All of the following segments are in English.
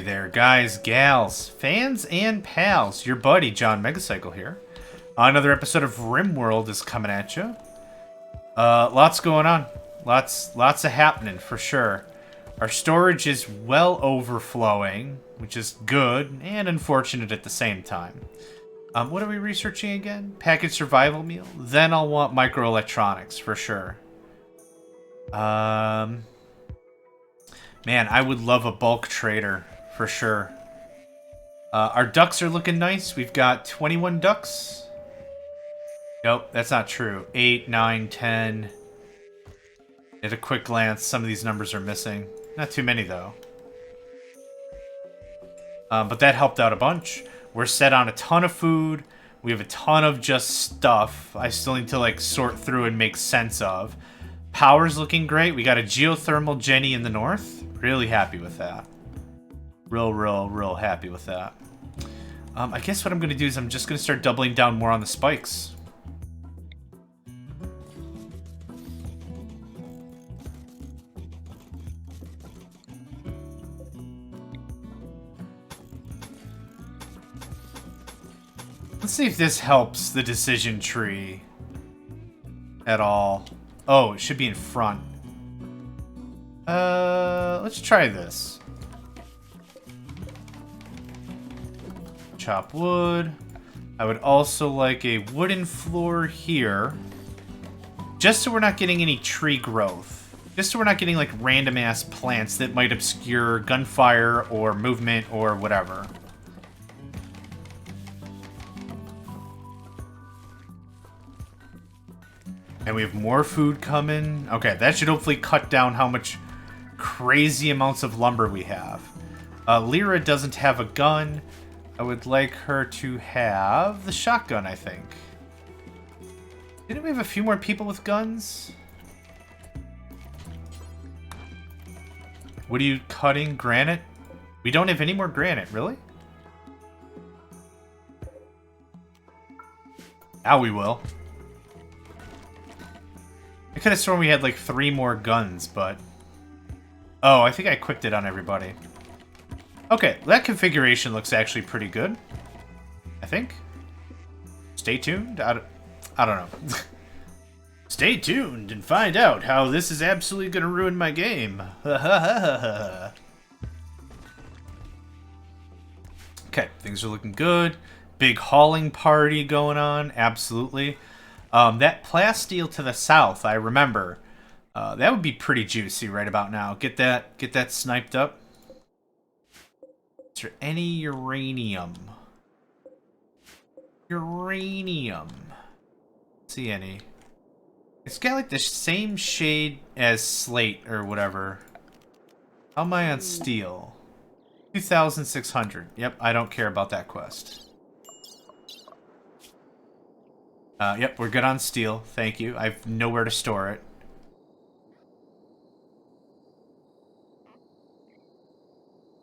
there, guys, gals, fans, and pals. Your buddy, John Megacycle here. Another episode of RimWorld is coming at you. Lots going on. Lots of happening, for sure. Our storage is well overflowing, which is good and unfortunate at the same time. What are we researching again? Package survival meal? Then I'll want microelectronics, for sure. Man, I would love a bulk trader, for sure. Our ducks are looking nice. We've got 21 ducks. Nope, that's not true. 8, 9, 10. At a quick glance, some of these numbers are missing. Not too many, though. But that helped out a bunch. We're set on a ton of food. We have a ton of just stuff I still need to, like, sort through and make sense of. Power's looking great. We got a geothermal Jenny in the north. Really happy with that. Real happy with that. I guess what I'm going to do is I'm just going to start doubling down more on the spikes. Let's see if this helps the decision tree at all. Oh, it should be in front. Let's try this. Chop wood. I would also like a wooden floor here. Just so we're not getting any tree growth. Just so we're not getting like random ass plants that might obscure gunfire or movement or whatever. And we have more food coming. Okay, that should hopefully cut down how much crazy amounts of lumber we have. Lyra doesn't have a gun. I would like her to have the shotgun, I think. Didn't we have a few more people with guns? What are you cutting? Granite? We don't have any more granite, really? Now we will. I could have sworn we had like 3 more guns, but... Oh, I think I quicked it on everybody. Okay, that configuration looks actually pretty good. I think. Stay tuned? I don't know. Stay tuned and find out how this is absolutely going to ruin my game. Okay, things are looking good. Big hauling party going on, absolutely. That plasteel to the south, I remember. That would be pretty juicy right about now. Get that sniped up. Is there any uranium? Uranium. See any? It's got like the same shade as slate or whatever. How am I on steel? 2,600. Yep, I don't care about that quest. Yep, we're good on steel. Thank you. I have nowhere to store it.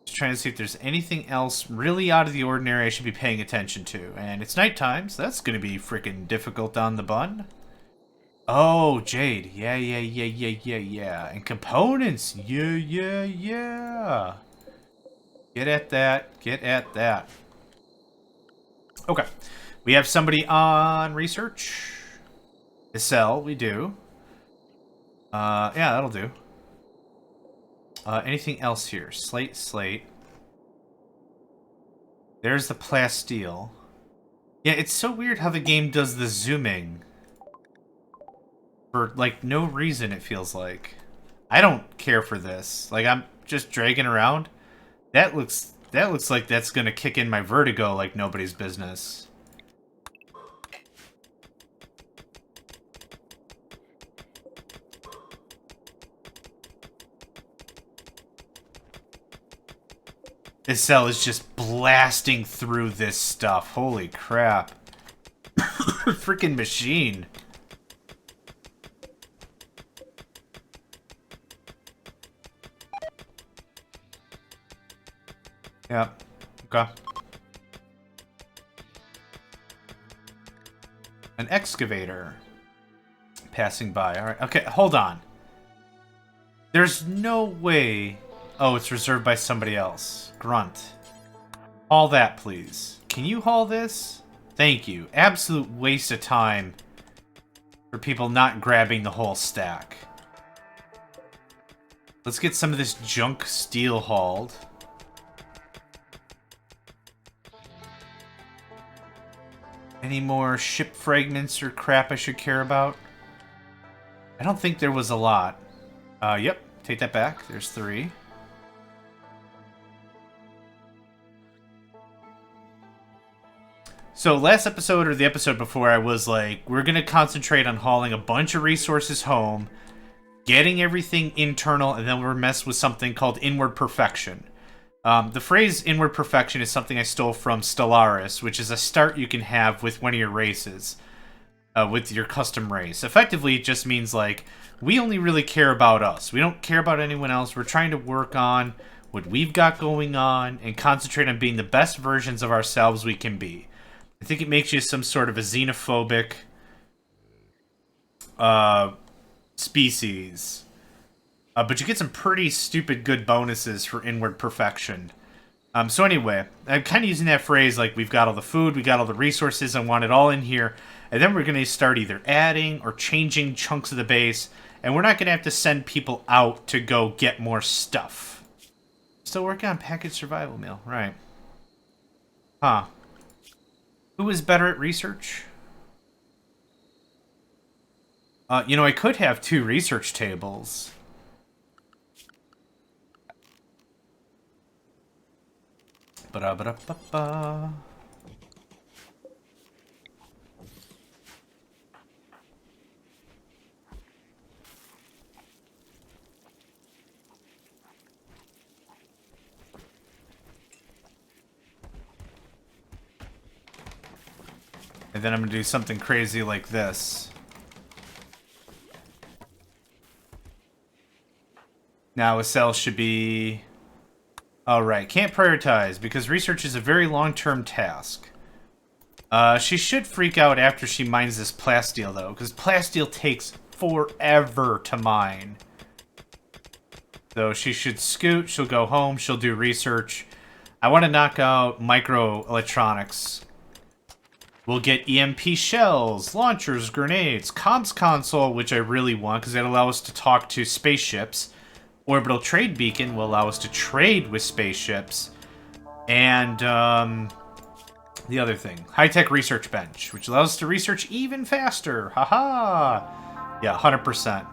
Just trying to see if there's anything else really out of the ordinary I should be paying attention to. And it's nighttime, so that's going to be freaking difficult on the bun. Oh, jade. Yeah. And components. Yeah. Get at that. Okay. We have somebody on research. Sell, we do. Yeah, that'll do. Anything else here? Slate. There's the plasteel. Yeah, it's so weird how the game does the zooming. For, like, no reason, it feels like. I don't care for this. Like, I'm just dragging around. That looks like that's gonna kick in my vertigo like nobody's business. Cell is just blasting through this stuff. Holy crap. Freaking machine. Yep. Okay. An excavator. Passing by. Alright. Okay, hold on. There's no way Oh, it's reserved by somebody else. Grunt. Haul that, please. Can you haul this? Thank you. Absolute waste of time for people not grabbing the whole stack. Let's get some of this junk steel hauled. Any more ship fragments or crap I should care about? I don't think there was a lot. Yep. Take that back. There's 3. So last episode or the episode before, I was like, we're going to concentrate on hauling a bunch of resources home, getting everything internal, and then we're mess with something called inward perfection. The phrase inward perfection is something I stole from Stellaris, which is a start you can have with one of your races, with your custom race. Effectively, it just means, like, we only really care about us. We don't care about anyone else. We're trying to work on what we've got going on and concentrate on being the best versions of ourselves we can be. I think it makes you some sort of a xenophobic species. But you get some pretty stupid good bonuses for inward perfection. So anyway, I'm kind of using that phrase like we've got all the food, we got all the resources, I want it all in here. And then we're going to start either adding or changing chunks of the base. And we're not going to have to send people out to go get more stuff. Still working on package survival meal, right. Huh. Who is better at research? You know, I could have 2 research tables. Ba-da-ba-da-ba-ba. And then I'm gonna do something crazy like this. Now a cell should be... Alright, can't prioritize, because research is a very long-term task. She should freak out after she mines this plasteel, though, because plasteel takes forever to mine. So she should scoot, she'll go home, she'll do research. I want to knock out microelectronics. We'll get EMP shells, launchers, grenades, comms console, which I really want, because that'll allow us to talk to spaceships. Orbital trade beacon will allow us to trade with spaceships. And, the other thing. High-tech research bench, which allows us to research even faster. Haha! Yeah, 100%.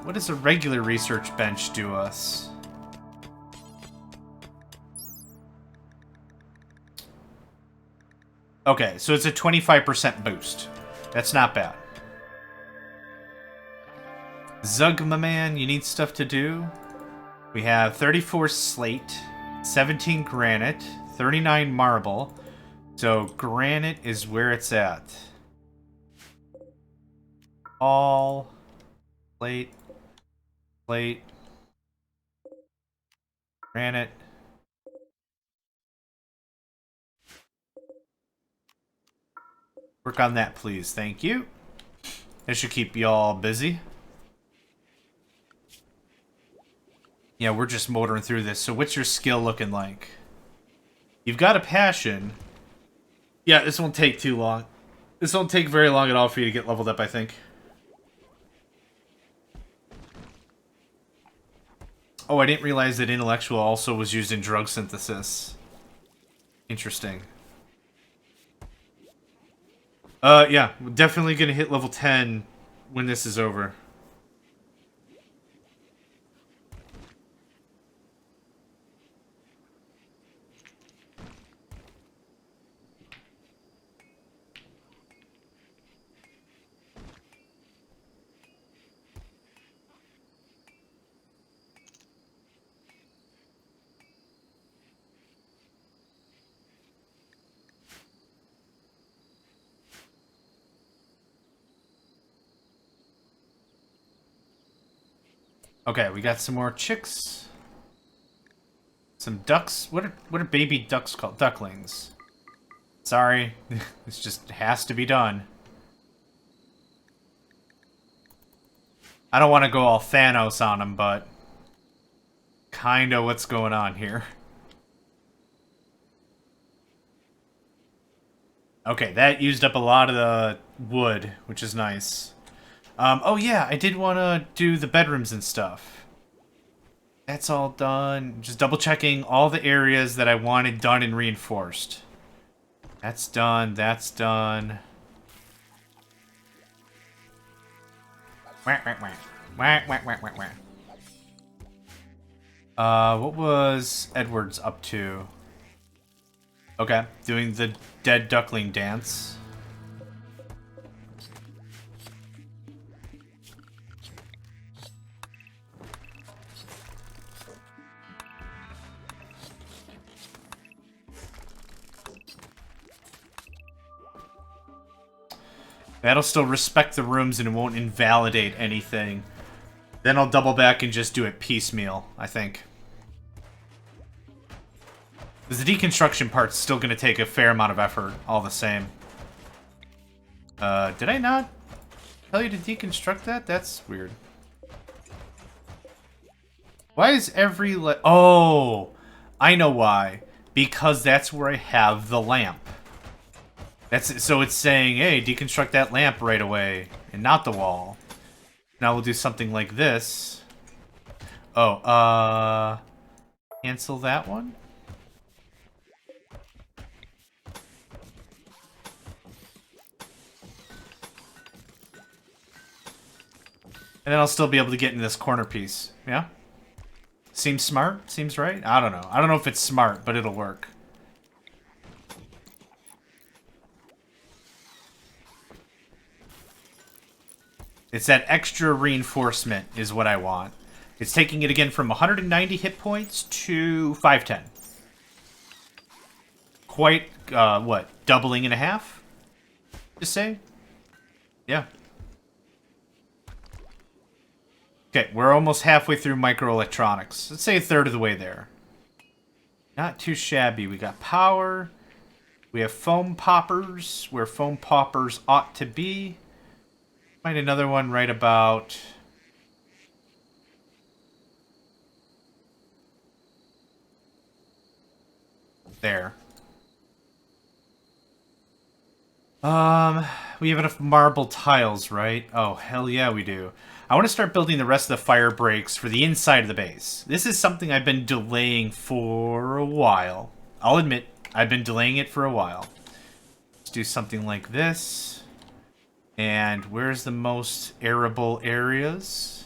What does a regular research bench do us? Okay, so it's a 25% boost. That's not bad. Zug, my man, you need stuff to do? We have 34 slate, 17 granite, 39 marble. So granite is where it's at. All plate, plate, granite. Work on that, please. Thank you. That should keep y'all busy. Yeah, we're just motoring through this. So what's your skill looking like? You've got a passion. Yeah, this won't take too long. This won't take very long at all for you to get leveled up, I think. Oh, I didn't realize that intellectual also was used in drug synthesis. Interesting. Yeah, we're definitely gonna hit level 10 when this is over. Okay, we got some more chicks. Some ducks. What are baby ducks called? Ducklings. Sorry. This just has to be done. I don't want to go all Thanos on them, but... kind of what's going on here. Okay, that used up a lot of the wood, which is nice. Oh yeah, I did want to do the bedrooms and stuff. That's all done. Just double checking all the areas that I wanted done and reinforced. That's done. That's done. Whack, whack, whack. Whack, whack, whack, whack, whack. What was Edwards up to? Okay, doing the dead duckling dance. That'll still respect the rooms and it won't invalidate anything. Then I'll double back and just do it piecemeal, I think. Because the deconstruction part's still going to take a fair amount of effort, all the same. Did I not tell you to deconstruct that? That's weird. Why is every... Oh! I know why. Because that's where I have the lamp. So it's saying, hey, deconstruct that lamp right away, and not the wall. Now we'll do something like this. Oh, cancel that one? And then I'll still be able to get in this corner piece. Yeah? Seems smart? Seems right? I don't know. I don't know if it's smart, but it'll work. It's that extra reinforcement is what I want. It's taking it again from 190 hit points to 510. Quite, what, doubling and a half? Just say? Yeah. Okay, we're almost halfway through microelectronics. Let's say a third of the way there. Not too shabby. We got power. We have foam poppers, where foam poppers ought to be. Find another one right about... there. We have enough marble tiles, right? Oh, hell yeah, we do. I want to start building the rest of the fire breaks for the inside of the base. This is something I've been delaying for a while. I'll admit, I've been delaying it for a while. Let's do something like this. And where's the most arable areas?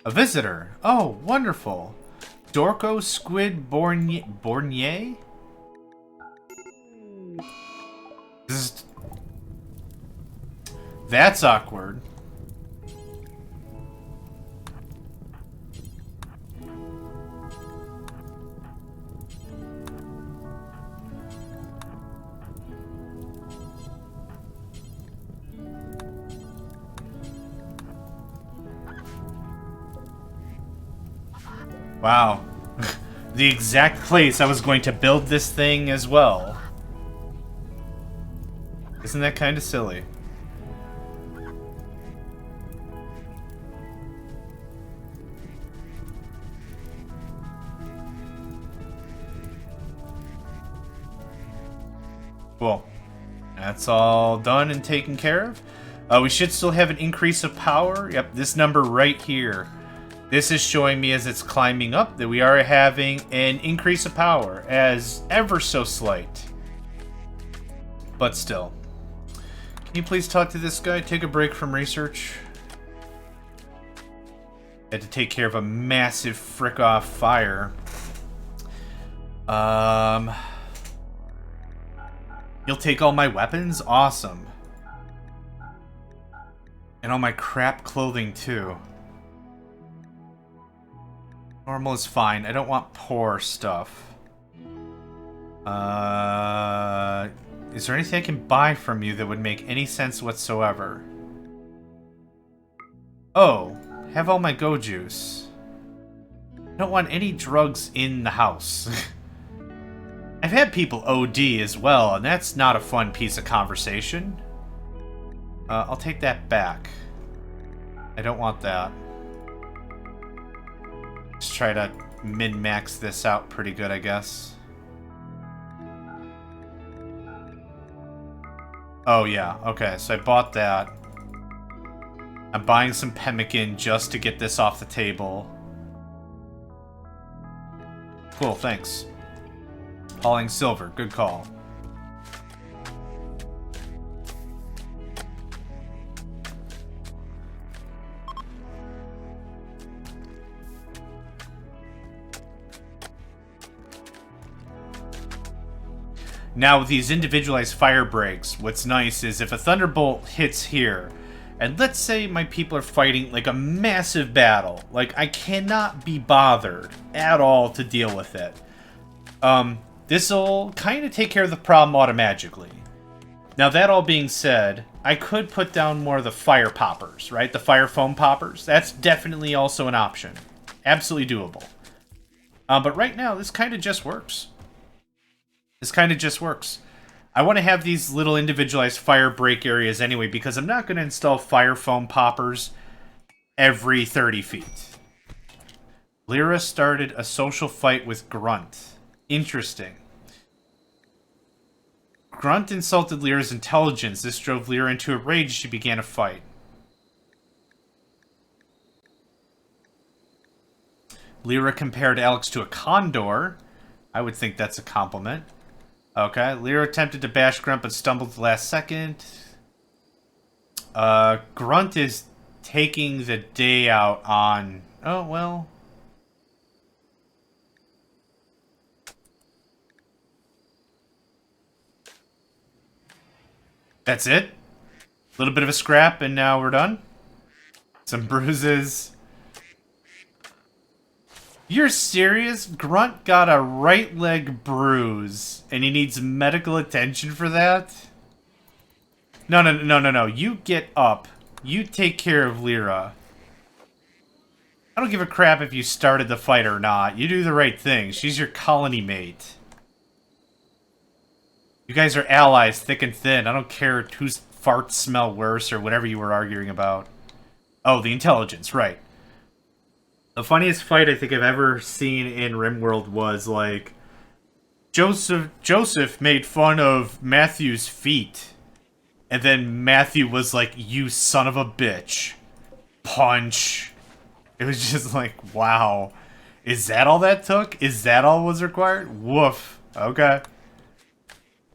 A visitor. Oh, wonderful. Dorco Squid Bornier? That's awkward. Wow. The exact place I was going to build this thing as well. Isn't that kind of silly? Cool. That's all done and taken care of. We should still have an increase of power. Yep, this number right here. This is showing me as it's climbing up that we are having an increase of power, as ever so slight. But still. Can you please talk to this guy? Take a break from research. Had to take care of a massive frick-off fire. You'll take all my weapons? Awesome. And all my crap clothing, too. Normal is fine. I don't want poor stuff. Is there anything I can buy from you that would make any sense whatsoever? Oh, have all my go juice. I don't want any drugs in the house. I've had people OD as well, and that's not a fun piece of conversation. I'll take that back. I don't want that. Just try to min-max this out pretty good, I guess. Oh, yeah. Okay, so I bought that. I'm buying some pemmican just to get this off the table. Cool, thanks. Hauling silver. Good call. Now, with these individualized fire breaks, what's nice is if a thunderbolt hits here, and let's say my people are fighting like a massive battle, like I cannot be bothered at all to deal with it. This'll kind of take care of the problem automatically. Now, that all being said, I could put down more of the fire poppers, right? The fire foam poppers. That's definitely also an option. Absolutely doable. But right now, this kind of just works. This kind of just works. I want to have these little individualized fire break areas anyway, because I'm not going to install fire foam poppers every 30 feet. Lyra started a social fight with Grunt. Interesting. Grunt insulted Lyra's intelligence. This drove Lyra into a rage. She began a fight. Lyra compared Alex to a condor. I would think that's a compliment. Okay, Lyra attempted to bash Grunt but stumbled at the last second. Grunt is taking the day out on... Oh, well... That's it? A little bit of a scrap and now we're done? Some bruises. You're serious? Grunt got a right leg bruise, and he needs medical attention for that? No. You get up. You take care of Lyra. I don't give a crap if you started the fight or not. You do the right thing. She's your colony mate. You guys are allies, thick and thin. I don't care whose farts smell worse or whatever you were arguing about. Oh, the intelligence, right. The funniest fight I think I've ever seen in RimWorld was, like, Joseph made fun of Matthew's feet. And then Matthew was like, you son of a bitch. Punch. It was just like, wow. Is that all that took? Is that all was required? Woof. Okay.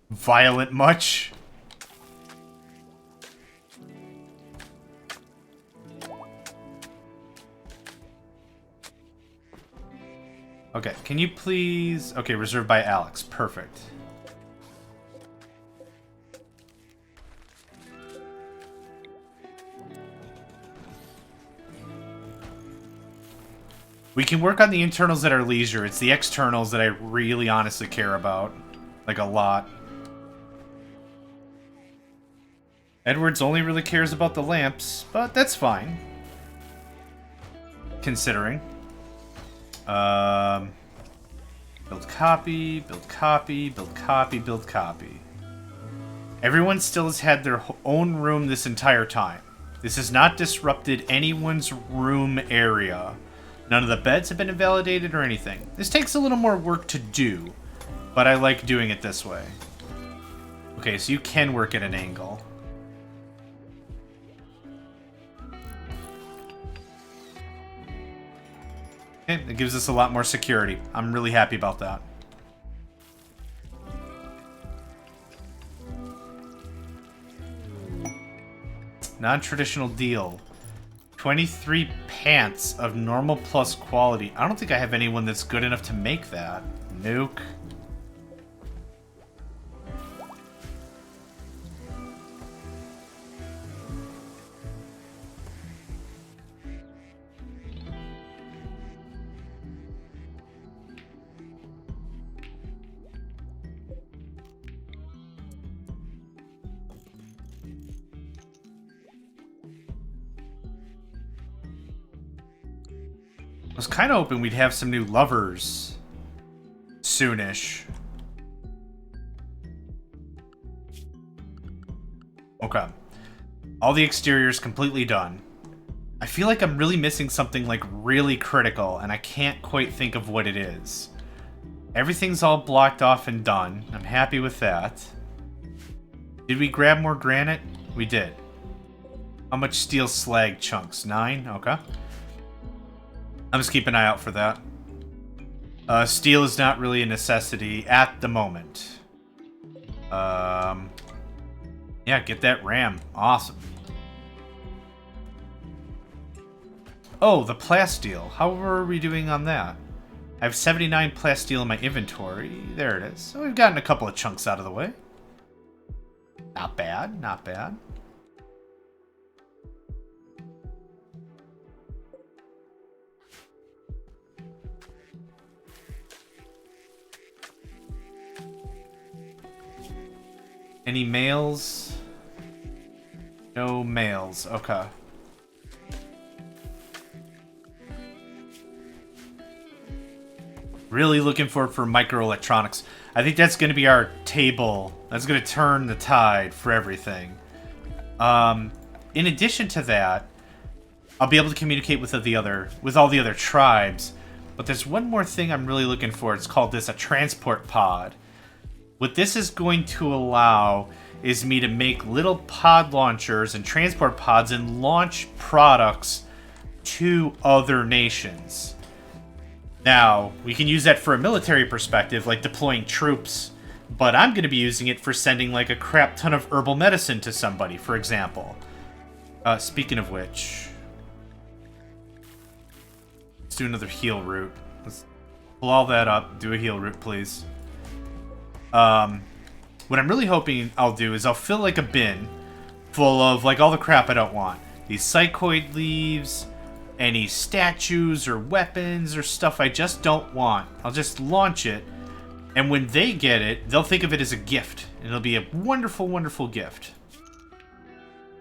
Violent much? Okay, can you please... Okay, reserved by Alex. Perfect. We can work on the internals at our leisure. It's the externals that I really honestly care about. Like, a lot. Edwards only really cares about the lamps, but that's fine. Considering. Build copy, build copy, build copy, build copy. Everyone still has had their own room this entire time. This has not disrupted anyone's room area. None of the beds have been invalidated or anything. This takes a little more work to do, but I like doing it this way. Okay, so you can work at an angle. Okay, it gives us a lot more security. I'm really happy about that. Non-traditional deal. 23 pants of normal plus quality. I don't think I have anyone that's good enough to make that. Nuke. I was kind of hoping we'd have some new lovers soonish. Okay. All the exterior's completely done. I feel like I'm really missing something like really critical, and I can't quite think of what it is. Everything's all blocked off and done. I'm happy with that. Did we grab more granite? We did. How much steel slag chunks? 9? Okay. I'm just keeping an eye out for that. Steel is not really a necessity at the moment. Yeah, get that RAM. Awesome. Oh, the plasteel. How are we doing on that? I have 79 plasteel in my inventory. There it is. So we've gotten a couple of chunks out of the way. Not bad, not bad. Any males? No males. Okay. Really looking forward for microelectronics. I think that's going to be our table. That's going to turn the tide for everything. In addition to that, I'll be able to communicate with all the other tribes. But there's one more thing I'm really looking for. It's called a transport pod. What this is going to allow is me to make little pod launchers and transport pods and launch products to other nations. Now, we can use that for a military perspective, like deploying troops, but I'm going to be using it for sending like a crap ton of herbal medicine to somebody, for example. Speaking of which, let's do another heal route. Let's pull all that up, do a heal route, please. What I'm really hoping I'll do is I'll fill like a bin full of like all the crap I don't want. These psychoid leaves, any statues or weapons or stuff I just don't want. I'll just launch it, and when they get it, they'll think of it as a gift. And it'll be a wonderful, wonderful gift.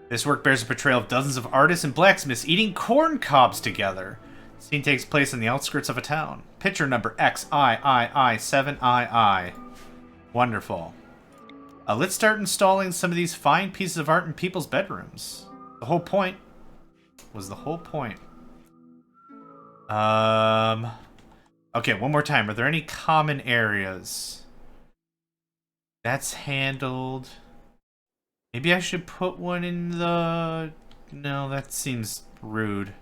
This work bears a portrayal of dozens of artists and blacksmiths eating corn cobs together. The scene takes place on the outskirts of a town. Picture number XIII7II. Wonderful. Let's start installing some of these fine pieces of art in people's bedrooms. The whole point was the whole point. Okay, one more time. Are there any common areas? That's handled. Maybe I should put one in the... No, that seems rude.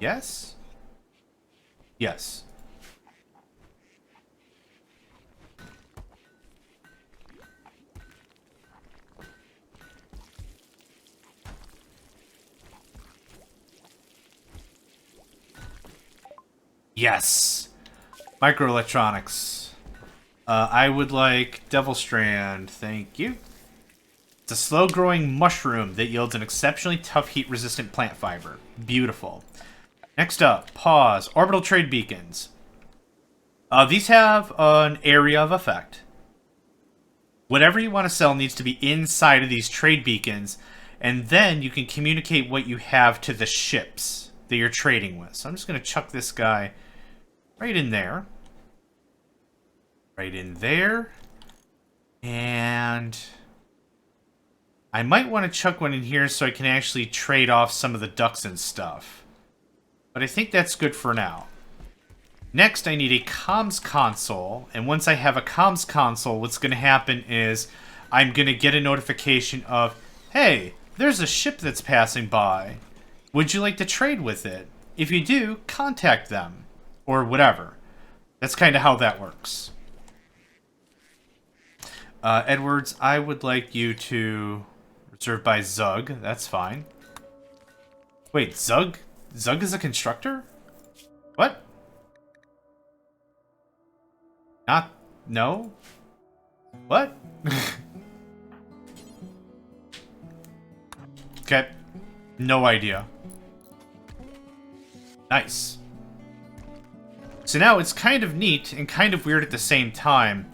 Yes? Yes. Yes! Microelectronics. I would like Devil Strand. Thank you. It's a slow-growing mushroom that yields an exceptionally tough heat-resistant plant fiber. Beautiful. Next up, pause. Orbital trade beacons. These have an area of effect. Whatever you want to sell needs to be inside of these trade beacons, and then you can communicate what you have to the ships that you're trading with. So I'm just going to chuck this guy right in there. Right in there. And I might want to chuck one in here so I can actually trade off some of the ducks and stuff. But I think that's good for now. Next, I need a comms console. And once I have a comms console, what's going to happen is I'm going to get a notification of, hey, there's a ship that's passing by. Would you like to trade with it? If you do, contact them. Or whatever. That's kind of how that works. Edwards, I would like you to reserve by Zug. That's fine. Wait, Zug? Zug is a constructor? What? Not... No? What? Okay. No idea. Nice. So now it's kind of neat and kind of weird at the same time.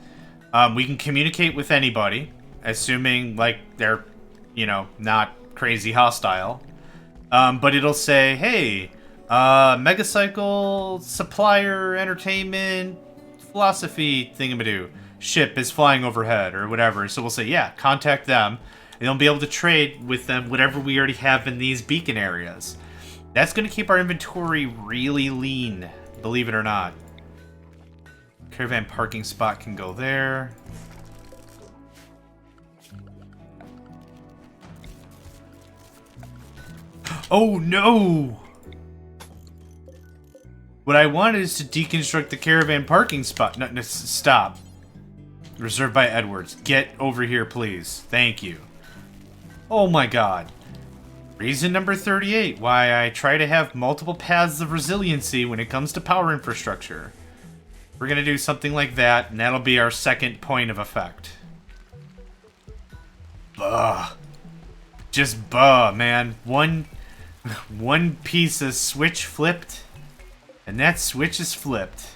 We can communicate with anybody, assuming, like, they're you know, not crazy hostile. But it'll say, hey, Megacycle supplier entertainment philosophy thingamadoo ship is flying overhead or whatever. So we'll say, yeah, contact them. And they'll be able to trade with them whatever we already have in these beacon areas. That's going to keep our inventory really lean, believe it or not. Caravan parking spot can go there. Oh no! What I wanted is to deconstruct the caravan parking spot. No, stop. Reserved by Edwards. Get over here, please. Thank you. Oh my god. Reason number 38, why I try to have multiple paths of resiliency when it comes to power infrastructure. We're gonna do something like that, and that'll be our second point of effect. Buh. Just buh, man. One piece of switch flipped, and that switch is flipped.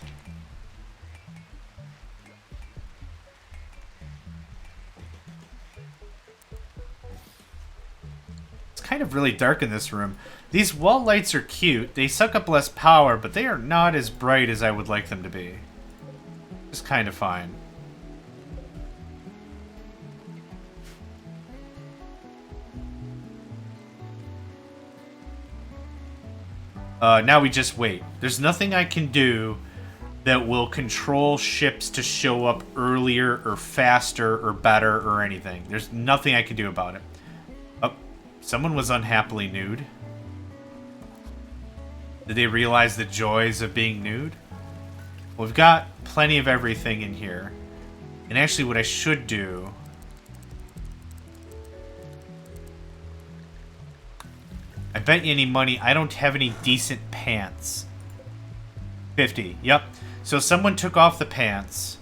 It's kind of really dark in this room. These wall lights are cute. They suck up less power, but they are not as bright as I would like them to be. It's kind of fine. Now we just wait. There's nothing I can do that will control ships to show up earlier or faster or better or anything. There's nothing I can do about it. Oh, someone was unhappily nude. Did they realize the joys of being nude? Well, we've got plenty of everything in here. And actually what I should do... I bet you any money I don't have any decent pants. 50, yep. So someone took off the pants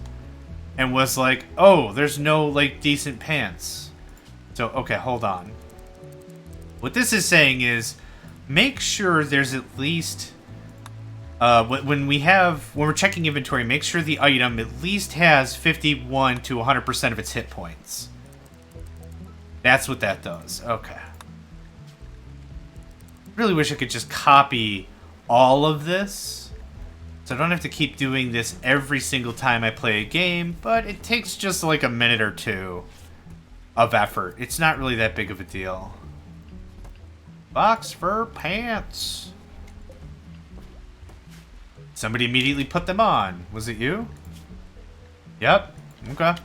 and was like, oh, there's no, like, decent pants. So, okay, hold on. What this is saying is, make sure there's at least... when we're checking inventory, make sure the item at least has 51 to 100% of its hit points. That's what that does. Okay. Really wish I could just copy all of this, so I don't have to keep doing this every single time I play a game, but it takes just like a minute or two of effort. It's not really that big of a deal. Box for pants. Somebody immediately put them on. Was it you? Yep. Okay.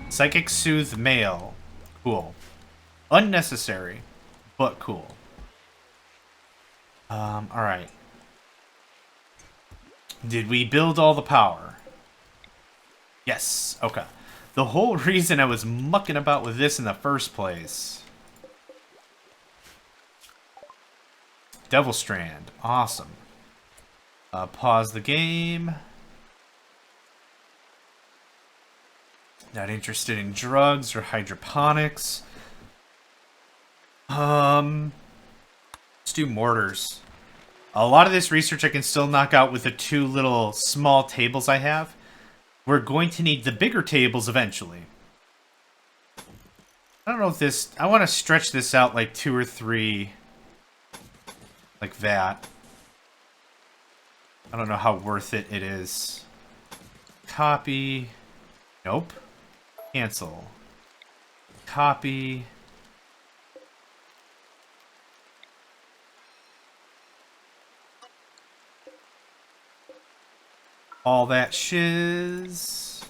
Psychic Soothe Male. Cool. Unnecessary, but cool. Alright. Did we build all the power? Yes. Okay. The whole reason I was mucking about with this in the first place. Devil Strand. Awesome. Pause the game. Not interested in drugs or hydroponics. Let's do mortars. A lot of this research I can still knock out with the two little small tables I have. We're going to need the bigger tables eventually. I don't know if this... I want to stretch this out like 2 or 3. Like that. I don't know how worth it is. Copy. Nope. Cancel. Copy. All that shiz.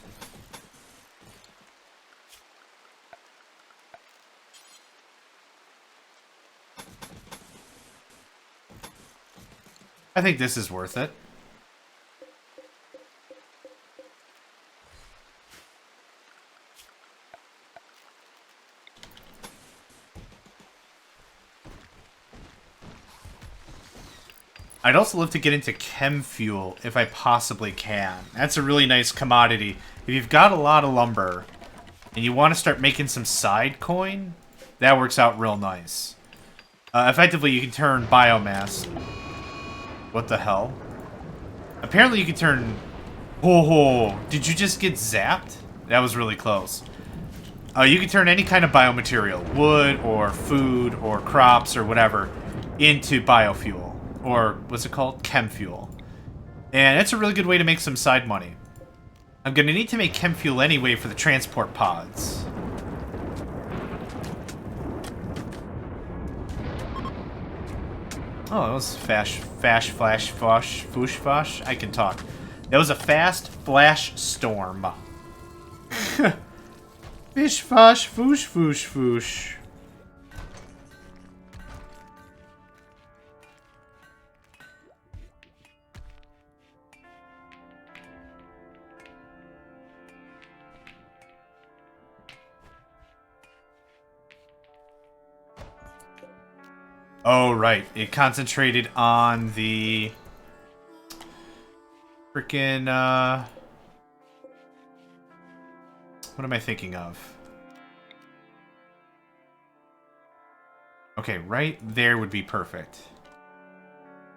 I think this is worth it. I'd also love to get into chem fuel if I possibly can. That's a really nice commodity. If you've got a lot of lumber and you want to start making some side coin, that works out real nice. Effectively, you can turn biomass. What the hell? Apparently, you can turn... Oh, did you just get zapped? That was really close. You can turn any kind of biomaterial, wood or food or crops or whatever, into biofuel. Or what's it called? Chem fuel. And it's a really good way to make some side money. I'm going to need to make chem fuel anyway for the transport pods. Oh, that was flash, foosh, fosh. I can talk. That was a fast flash storm. Fish, fosh, foosh, foosh, foosh. Oh, right. It concentrated on the freaking, what am I thinking of? Okay, right there would be perfect.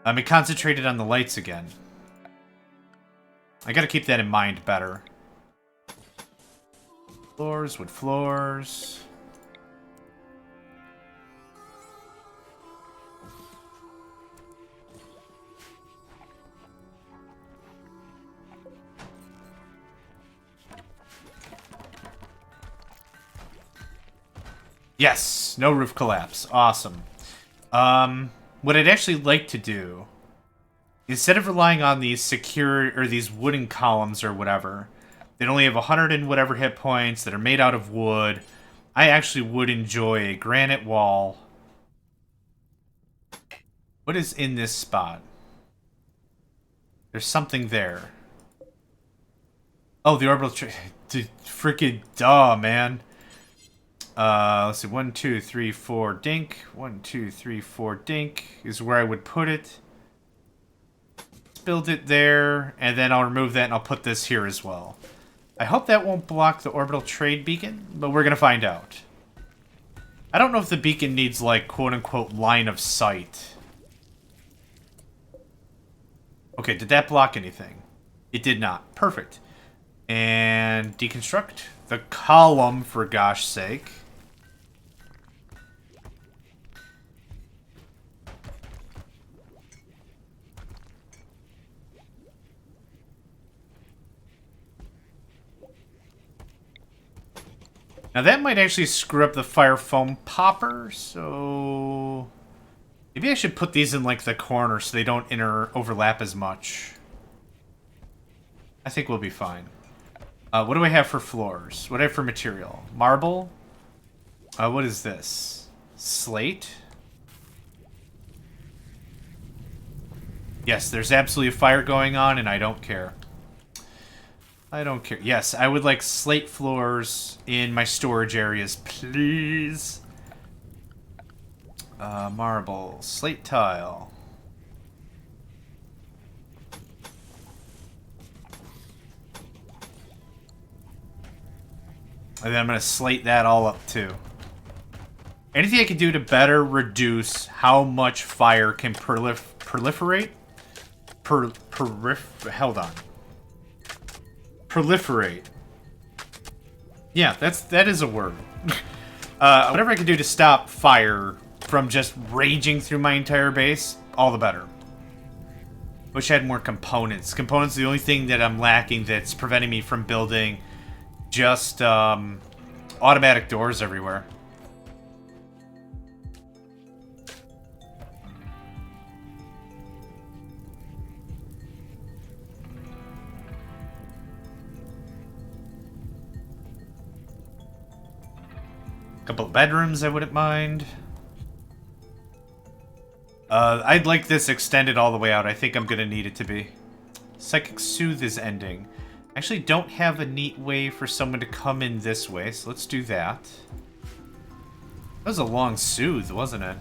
It concentrated on the lights again. I gotta keep that in mind better. Floors, wood floors. Yes, no roof collapse. Awesome. What I'd actually like to do, instead of relying on these secure, or these wooden columns or whatever, that only have 100 and whatever hit points, that are made out of wood, I actually would enjoy a granite wall. What is in this spot? There's something there. Oh, the orbital freaking duh, man. Let's see, 1, 2, 3, 4, dink. 1, 2, 3, 4, dink is where I would put it. Let's build it there, and then I'll remove that and I'll put this here as well. I hope that won't block the orbital trade beacon, but we're gonna find out. I don't know if the beacon needs, like, quote-unquote line of sight. Okay, did that block anything? It did not. Perfect. And deconstruct the column, for gosh sake. Now that might actually screw up the fire foam popper, so maybe I should put these in like the corner so they don't overlap as much. I think we'll be fine. What do I have for floors? What do I have for material? Marble? What is this? Slate? Yes, there's absolutely a fire going on and I don't care. I don't care. Yes, I would like slate floors in my storage areas, please. Marble, slate tile. And then I'm going to slate that all up too. Anything I can do to better reduce how much fire can proliferate? Hold on. Proliferate. Yeah, that is a word. Whatever I can do to stop fire from just raging through my entire base, all the better. Wish I had more components. Components are the only thing that I'm lacking that's preventing me from building just automatic doors everywhere. Couple of bedrooms I wouldn't mind. I'd like this extended all the way out. I think I'm gonna need it to be. Psychic Soothe is ending. I actually don't have a neat way for someone to come in this way, so let's do that. That was a long soothe, wasn't it?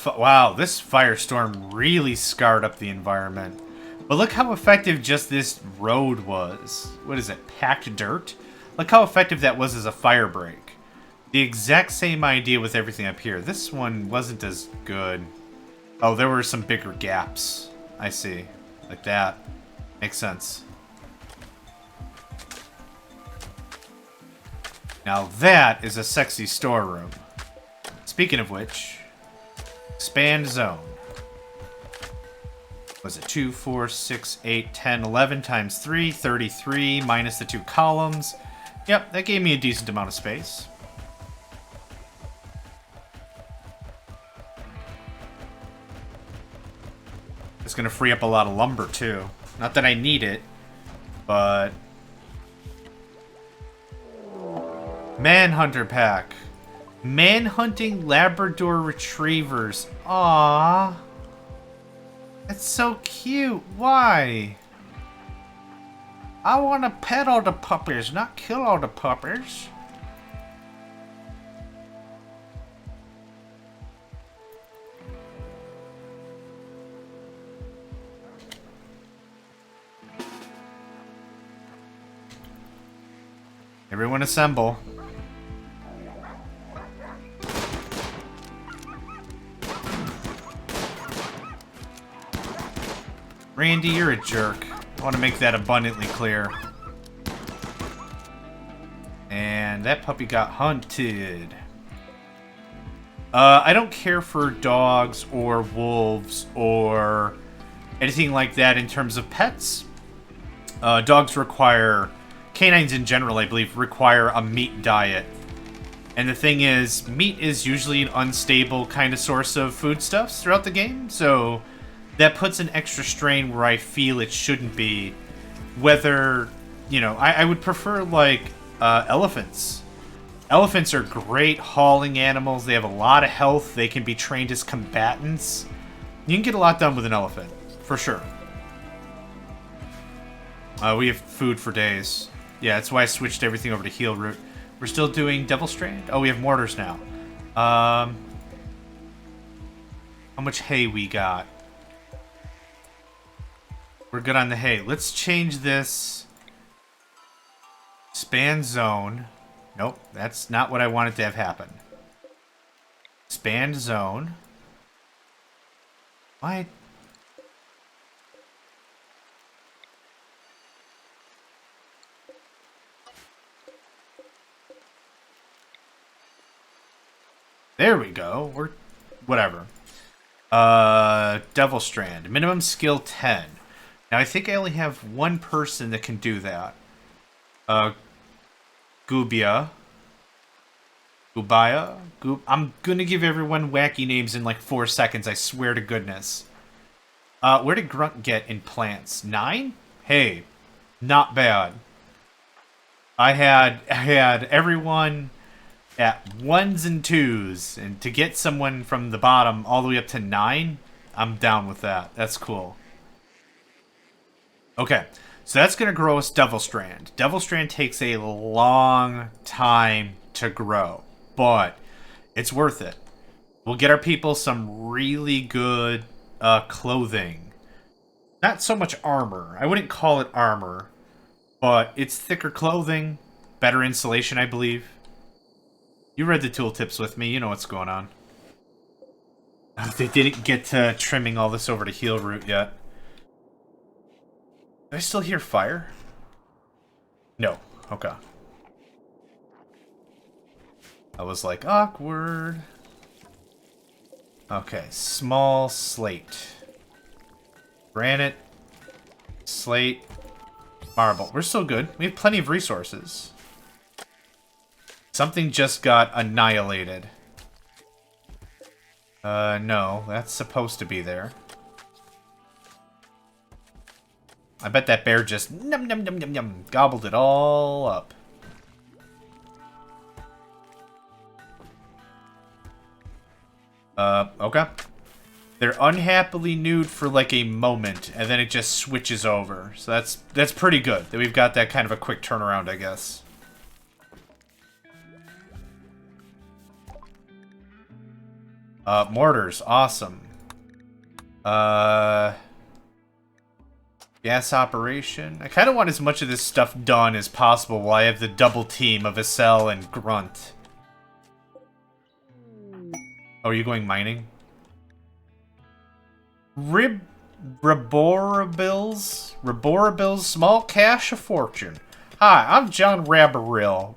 Wow, this firestorm really scarred up the environment. But look how effective just this road was. What is it? Packed dirt? Look how effective that was as a fire break. The exact same idea with everything up here. This one wasn't as good. Oh, there were some bigger gaps. I see. Like that. Makes sense. Now that is a sexy storeroom. Speaking of which, expand zone. Was it 2, 4, 6, 8, 10, 11 times 3, 33 minus the 2 columns. Yep, that gave me a decent amount of space. It's going to free up a lot of lumber, too. Not that I need it, but... Manhunter pack. Manhunting Labrador Retrievers. Aww. That's so cute. Why? I want to pet all the puppies, not kill all the puppies. Everyone assemble. Randy, you're a jerk. I want to make that abundantly clear. And that puppy got hunted. I don't care for dogs or wolves or anything like that in terms of pets. Dogs require... Canines in general, I believe, require a meat diet. And the thing is, meat is usually an unstable kind of source of foodstuffs throughout the game, so that puts an extra strain where I feel it shouldn't be. Whether, you know, I would prefer, like, elephants. Elephants are great hauling animals. They have a lot of health. They can be trained as combatants. You can get a lot done with an elephant, for sure. We have food for days. Yeah, that's why I switched everything over to heal route. We're still doing Devil Strand? Oh, we have mortars now. How much hay we got? We're good on the hay. Let's change this. Span zone. Nope, that's not what I wanted to have happen. Expand zone. Why? There we go. We're... whatever. Devil Strand. Minimum skill 10. Now, I think I only have one person that can do that. Gubia. Gubaya? I'm gonna give everyone wacky names in like 4 seconds, I swear to goodness. Where did Grunt get in plants? 9? Hey, not bad. I had everyone at 1s and 2s, and to get someone from the bottom all the way up to 9, I'm down with that. That's cool. Okay, so that's going to grow us Devil Strand. Devil Strand takes a long time to grow, but it's worth it. We'll get our people some really good clothing. Not so much armor. I wouldn't call it armor, but it's thicker clothing, better insulation, I believe. You read the tooltips with me. You know what's going on. They didn't get to trimming all this over to heal route yet. Do I still hear fire? No. Okay. I was like, awkward. Okay, small slate. Granite. Slate. Marble. We're still good. We have plenty of resources. Something just got annihilated. No. That's supposed to be there. I bet that bear just num num num num num gobbled it all up. Okay. They're unhappily nude for like a moment, and then it just switches over. So that's pretty good that we've got that kind of a quick turnaround, I guess. Mortars, awesome. Gas operation. I kind of want as much of this stuff done as possible while I have the double team of Acel and Grunt. Oh, are you going mining? Raboribil's small cache of fortune. Hi, I'm John Raboribil.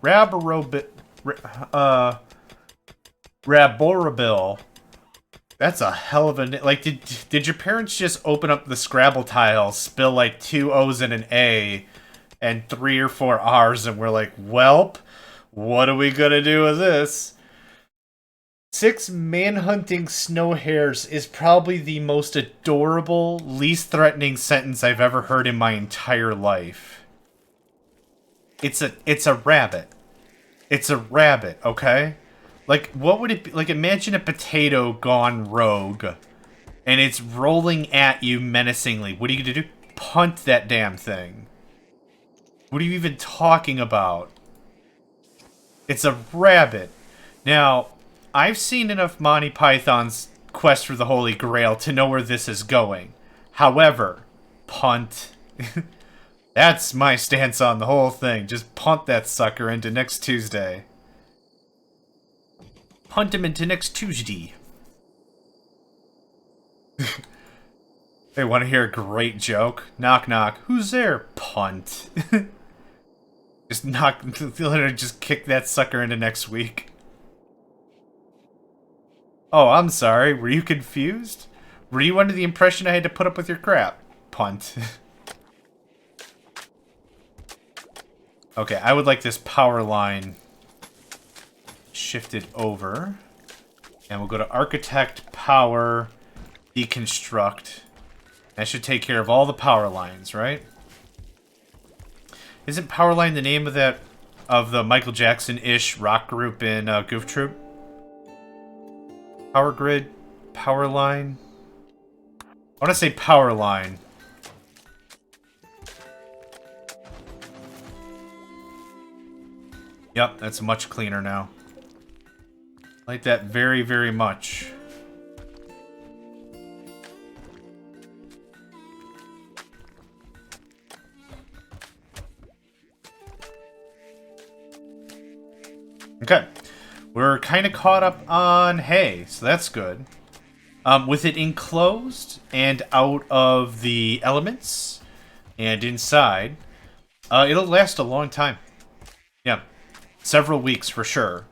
Raboribil. That's a hell of a... Like, did your parents just open up the Scrabble tile, spill like 2 O's and an A, and 3 or 4 R's, and we're like, welp, what are we gonna do with this? 6 manhunting snow hares is probably the most adorable, least threatening sentence I've ever heard in my entire life. It's a rabbit. It's a rabbit, okay? Like, what would it be? Like, imagine a potato gone rogue, and it's rolling at you menacingly. What are you gonna do? Punt that damn thing. What are you even talking about? It's a rabbit. Now, I've seen enough Monty Python's Quest for the Holy Grail to know where this is going. However, punt. That's my stance on the whole thing. Just punt that sucker into next Tuesday. Punt him into next Tuesday. They want to hear a great joke? Knock knock. Who's there? Punt. Literally just kick that sucker into next week. Oh, I'm sorry. Were you confused? Were you under the impression I had to put up with your crap? Punt. Okay, I would like this power line shifted over. And we'll go to Architect, Power, Deconstruct. That should take care of all the power lines, right? Isn't Powerline the name of the Michael Jackson-ish rock group in Goof Troop? Power Grid? Power Line? I want to say Power Line. Yep, that's much cleaner now. I like that very, very much. Okay. We're kind of caught up on hay, so that's good. With it enclosed and out of the elements and inside, it'll last a long time. Yeah, several weeks for sure.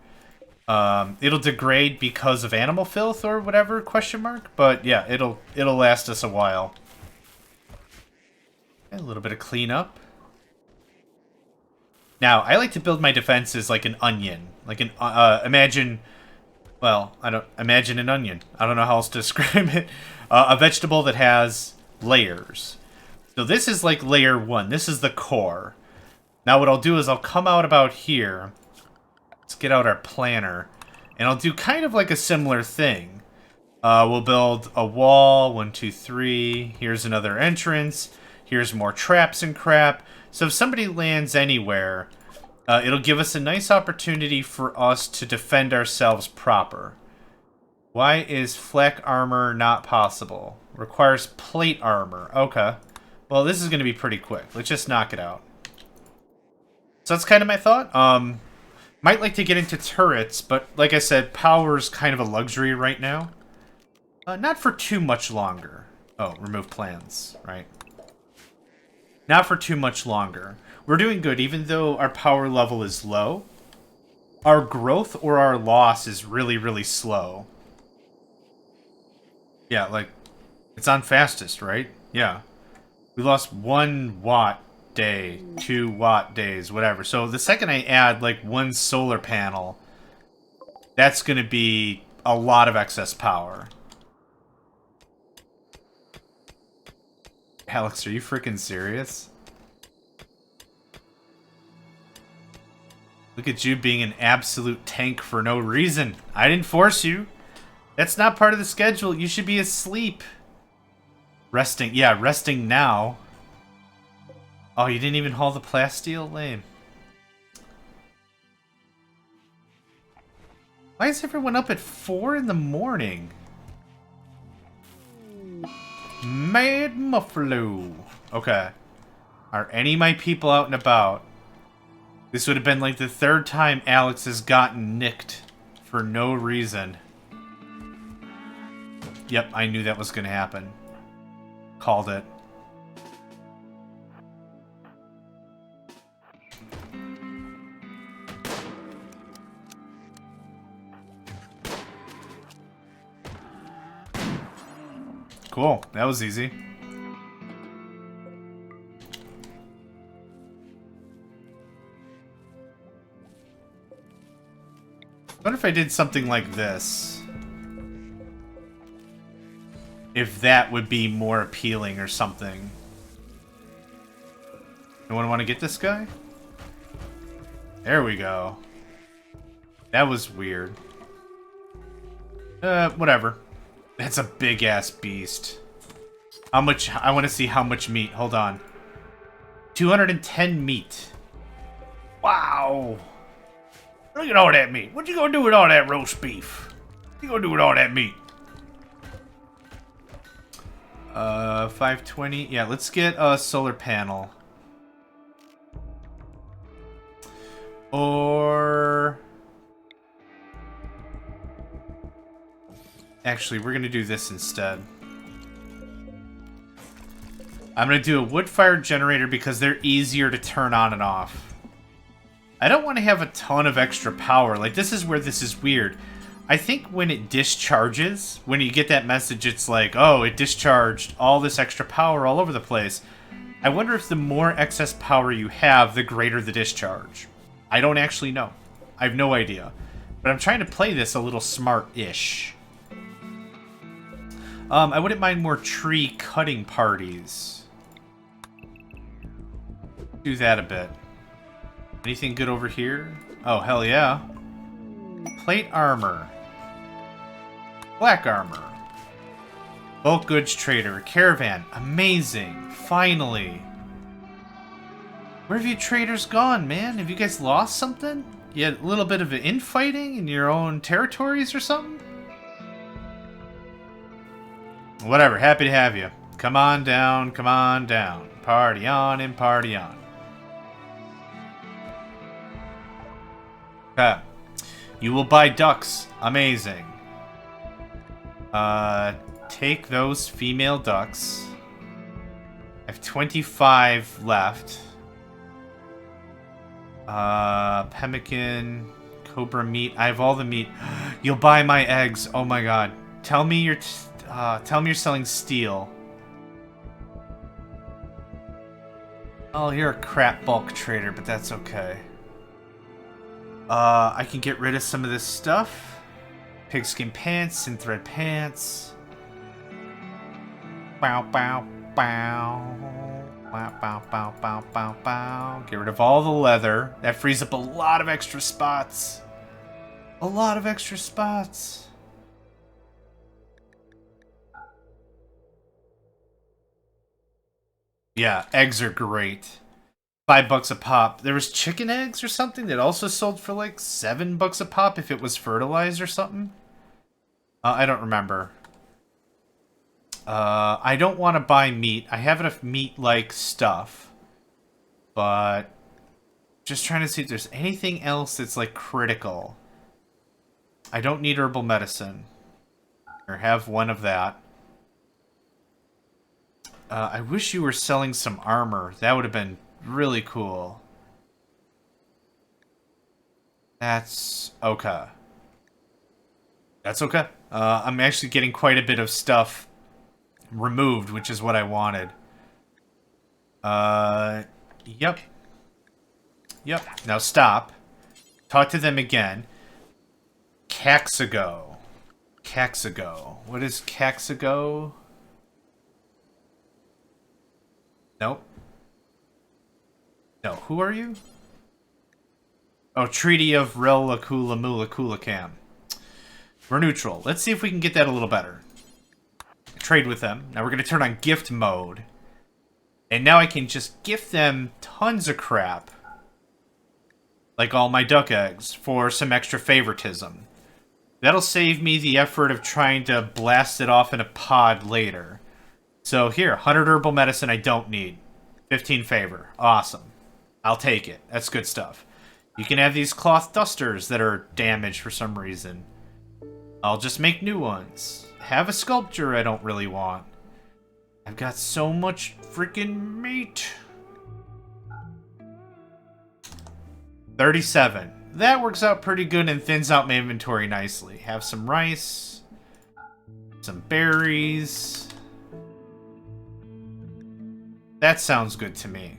It'll degrade because of animal filth or whatever, question mark, but yeah, it'll last us a while. And a little bit of cleanup. Now, I like to build my defenses like an onion. Like an, imagine an onion. I don't know how else to describe it. A vegetable that has layers. So this is like layer 1. This is the core. Now what I'll do is I'll come out about here. Let's get out our planner. And I'll do kind of like a similar thing. We'll build a wall. 1, 2, 3. Here's another entrance. Here's more traps and crap. So if somebody lands anywhere, it'll give us a nice opportunity for us to defend ourselves proper. Why is flak armor not possible? Requires plate armor. Okay. Well, this is going to be pretty quick. Let's just knock it out. So that's kind of my thought. Might like to get into turrets, but like I said, power's kind of a luxury right now. Not for too much longer. Oh, remove plans, right? Not for too much longer. We're doing good, even though our power level is low. Our growth or our loss is really, really slow. Yeah, like, it's on fastest, right? Yeah. We lost 1 watt day, 2 watt days, whatever. So the second I add, like, 1 solar panel, that's going to be a lot of excess power. Alex, are you freaking serious? Look at you being an absolute tank for no reason. I didn't force you. That's not part of the schedule. You should be asleep. Resting. Yeah, resting now. Oh, you didn't even haul the plasteel? Lame. Why is everyone up at 4 in the morning? Mad Muffalo. Okay. Are any of my people out and about? This would have been like the 3rd time Alex has gotten nicked for no reason. Yep, I knew that was going to happen. Called it. Cool. That was easy. What if I did something like this? If that would be more appealing or something. Anyone want to get this guy? There we go. That was weird. Whatever. That's a big-ass beast. How much? I want to see how much meat. Hold on. 210 meat. Wow. Look at all that meat. What you gonna do with all that roast beef? What you gonna do with all that meat? 520. Yeah, let's get a solar panel. Or... Actually, we're gonna do this instead. I'm gonna do a wood-fired generator because they're easier to turn on and off. I don't want to have a ton of extra power. Like, this is where this is weird. I think when it discharges, when you get that message, it's like, oh, it discharged all this extra power all over the place. I wonder if the more excess power you have, the greater the discharge. I don't actually know. I have no idea. But I'm trying to play this a little smart-ish. I wouldn't mind more tree cutting parties. Do that a bit. Anything good over here? Oh, hell yeah. Plate armor. Black armor. Bulk goods trader. Caravan. Amazing. Finally. Where have you traders gone, man? Have you guys lost something? You had a little bit of infighting in your own territories or something? Whatever. Happy to have you. Come on down. Come on down. Party on and party on. Okay. You will buy ducks. Amazing. Take those female ducks. I have 25 left. Pemmican, cobra meat. I have all the meat. You'll buy my eggs. Oh my god. Tell me you're selling steel. Oh, you're a crap bulk trader, but that's okay. I can get rid of some of this stuff. Pigskin pants and thread pants. Bow, bow, bow. Bow, bow, bow, bow, bow, bow. Get rid of all the leather. That frees up a lot of extra spots. A lot of extra spots. Yeah, eggs are great. $5 a pop. There was chicken eggs or something that also sold for like $7 a pop if it was fertilized or something. I don't remember. I don't want to buy meat. I have enough meat-like stuff. But just trying to see if there's anything else that's like critical. I don't need herbal medicine. Or have one of that. I wish you were selling some armor. That would have been really cool. That's okay. That's okay. I'm actually getting quite a bit of stuff removed, which is what I wanted. Yep. Yep. Now stop. Talk to them again. Caxigo. Caxigo. What is Caxigo? Nope. No, who are you? Oh, Treaty of Relakula Mulakula. We're neutral. Let's see if we can get that a little better. Trade with them. Now we're going to turn on gift mode. And now I can just gift them tons of crap. Like all my duck eggs for some extra favoritism. That'll save me the effort of trying to blast it off in a pod later. So here, 100 herbal medicine I don't need. 15 favor. Awesome. I'll take it. That's good stuff. You can have these cloth dusters that are damaged for some reason. I'll just make new ones. Have a sculpture I don't really want. I've got so much freaking meat. 37. That works out pretty good and thins out my inventory nicely. Have some rice. Some berries. That sounds good to me.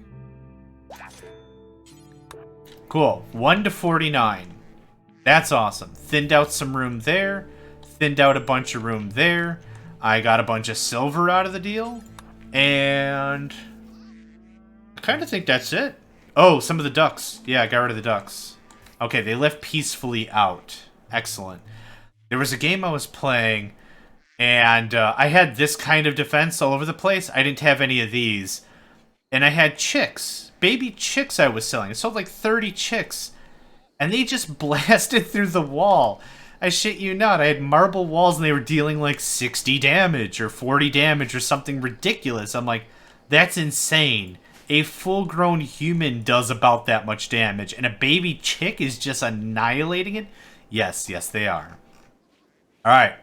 Cool. 1 to 49. That's awesome. Thinned out some room there. Thinned out a bunch of room there. I got a bunch of silver out of the deal. And I kind of think that's it. Oh, some of the ducks. Yeah, I got rid of the ducks. Okay, they left peacefully out. Excellent. There was a game I was playing, and I had this kind of defense all over the place. I didn't have any of these. And I had chicks. Baby chicks I was selling. I sold like 30 chicks. And they just blasted through the wall. I shit you not. I had marble walls and they were dealing like 60 damage or 40 damage or something ridiculous. I'm like, that's insane. A full-grown human does about that much damage. And a baby chick is just annihilating it? Yes, yes, they are. Alright.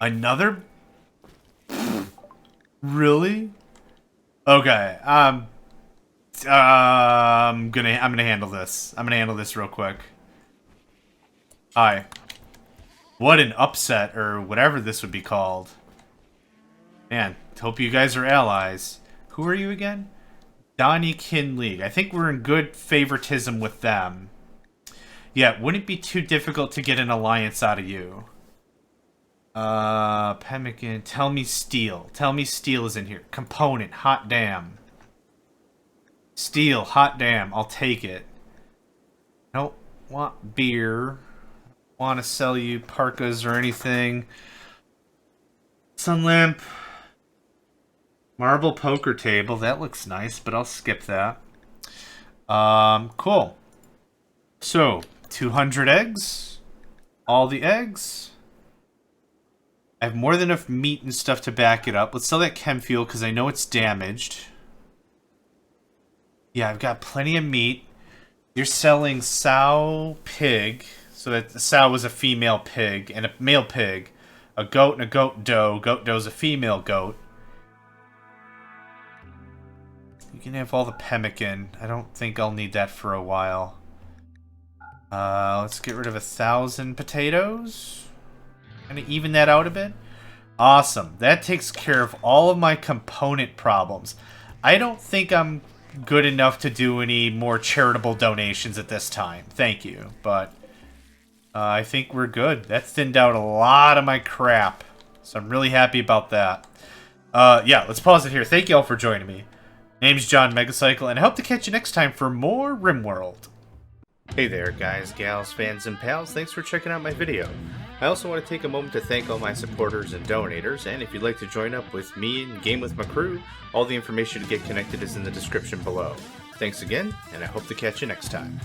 Another... Really? Okay, I'm gonna handle this. I'm gonna handle this real quick. Hi. What an upset, or whatever this would be called. Man, hope you guys are allies. Who are you again? Donnie Kin League. I think we're in good favoritism with them. Yeah, wouldn't it be too difficult to get an alliance out of you? Pemmican, tell me steel. Tell me steel is in here. Component, hot damn. Steel, hot damn. I'll take it. I don't want beer. I don't want to sell you parkas or anything. Sun lamp. Marble poker table. That looks nice, but I'll skip that. Cool. So, 200 eggs. All the eggs. I have more than enough meat and stuff to back it up. Let's sell that chem fuel because I know it's damaged. Yeah, I've got plenty of meat. You're selling sow pig. So that the sow was a female pig and a male pig. A goat and a goat doe. Goat doe's a female goat. You can have all the pemmican. I don't think I'll need that for a while. Let's get rid of 1,000 potatoes. Kind of even that out a bit. Awesome. That takes care of all of my component problems. I don't think I'm good enough to do any more charitable donations at this time. Thank you. But I think we're good. That thinned out a lot of my crap. So I'm really happy about that. Yeah, let's pause it here. Thank you all for joining me. Name's John Megacycle, and I hope to catch you next time for more RimWorld. Hey there, guys, gals, fans, and pals. Thanks for checking out my video. I also want to take a moment to thank all my supporters and donators, and if you'd like to join up with me and game with my crew, all the information to get connected is in the description below. Thanks again, and I hope to catch you next time.